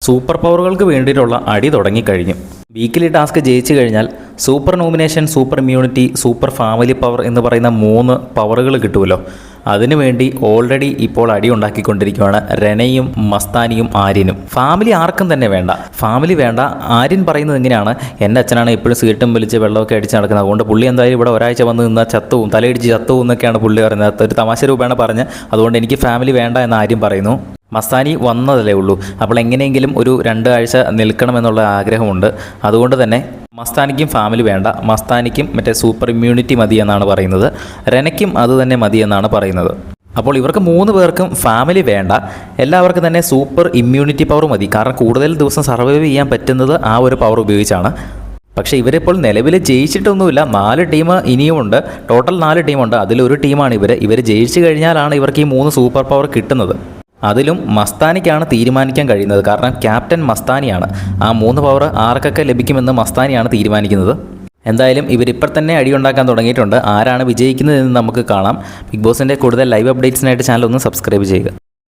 Super പവറുകൾക്ക് വേണ്ടിയിട്ടുള്ള അടി തുടങ്ങിക്കഴിഞ്ഞു. വീക്കിലി ടാസ്ക് ജയിച്ചു കഴിഞ്ഞാൽ super nomination, super immunity, super family power എന്ന് പറയുന്ന 3 പവറുകൾ കിട്ടുമല്ലോ. അതിനുവേണ്ടി ഓൾറെഡി ഇപ്പോൾ അടി ഉണ്ടാക്കിക്കൊണ്ടിരിക്കുകയാണ് റെനയും മസ്താനിയും ആര്യനും. ഫാമിലി ആർക്കും തന്നെ വേണ്ട, ഫാമിലി വേണ്ട. ആര്യൻ പറയുന്നത് എങ്ങനെയാണ്, എൻ്റെ അച്ഛനാണ് എപ്പോഴും സീട്ടും വലിച്ച് വെള്ളമൊക്കെ അടിച്ച് നടക്കുന്നത്, അതുകൊണ്ട് പുള്ളി എന്തായാലും ഇവിടെ ഒരാഴ്ച വന്ന് നിന്നാൽ ചത്തവും തലയിടിച്ച് ചത്തവും എന്നൊക്കെയാണ് പുള്ളി പറയുന്നത്. ഒരു തമാശ രൂപേണ പറഞ്ഞ് അതുകൊണ്ട് എനിക്ക് ഫാമിലി വേണ്ട എന്ന് ആര്യൻ പറയുന്നു. മസ്താനി വന്നതല്ലേ ഉള്ളൂ, അപ്പോൾ എങ്ങനെയെങ്കിലും ഒരു 2 ആഴ്ച നിൽക്കണമെന്നുള്ള ആഗ്രഹമുണ്ട്. അതുകൊണ്ട് തന്നെ മസ്താനിക്കും ഫാമിലി വേണ്ട, മസ്താനിക്കും മറ്റേ സൂപ്പർ ഇമ്മ്യൂണിറ്റി മതി എന്നാണ് പറയുന്നത്. റെനയ്ക്കും അത് തന്നെ മതി എന്നാണ് പറയുന്നത്. അപ്പോൾ ഇവർക്ക് 3 പേർക്കും ഫാമിലി വേണ്ട, എല്ലാവർക്കും തന്നെ സൂപ്പർ ഇമ്മ്യൂണിറ്റി പവർ മതി. കാരണം കൂടുതൽ ദിവസം സർവൈവ് ചെയ്യാൻ പറ്റുന്നത് ആ ഒരു പവർ ഉപയോഗിച്ചാണ്. പക്ഷേ ഇവരിപ്പോൾ നിലവിൽ ജയിച്ചിട്ടൊന്നുമില്ല. 4 ടീം ഇനിയുമുണ്ട്, ടോട്ടൽ 4 ടീമുണ്ട്. അതിലൊരു ടീമാണ് ഇവർ ജയിച്ചു കഴിഞ്ഞാലാണ് ഇവർക്ക് ഈ 3 സൂപ്പർ പവർ കിട്ടുന്നത്. അതിലും മസ്താനിക്കാണ് തീരുമാനിക്കാൻ കഴിയുന്നത്, കാരണം ക്യാപ്റ്റൻ മസ്താനിയാണ്. ആ 3 പവർ ആർക്കൊക്കെ ലഭിക്കുമെന്ന് മസ്താനിയാണ് തീരുമാനിക്കുന്നത്. എന്തായാലും ഇവരിപ്പോൾ തന്നെ അടിയുണ്ടാക്കാൻ തുടങ്ങിയിട്ടുണ്ട്. ആരാണ് വിജയിക്കുന്നതെന്ന് നമുക്ക് കാണാം. ബിഗ് ബോസിൻ്റെ കൂടുതൽ ലൈവ് അപ്ഡേറ്റ്സിനായിട്ട് ചാനൽ ഒന്ന് സബ്സ്ക്രൈബ് ചെയ്യുക.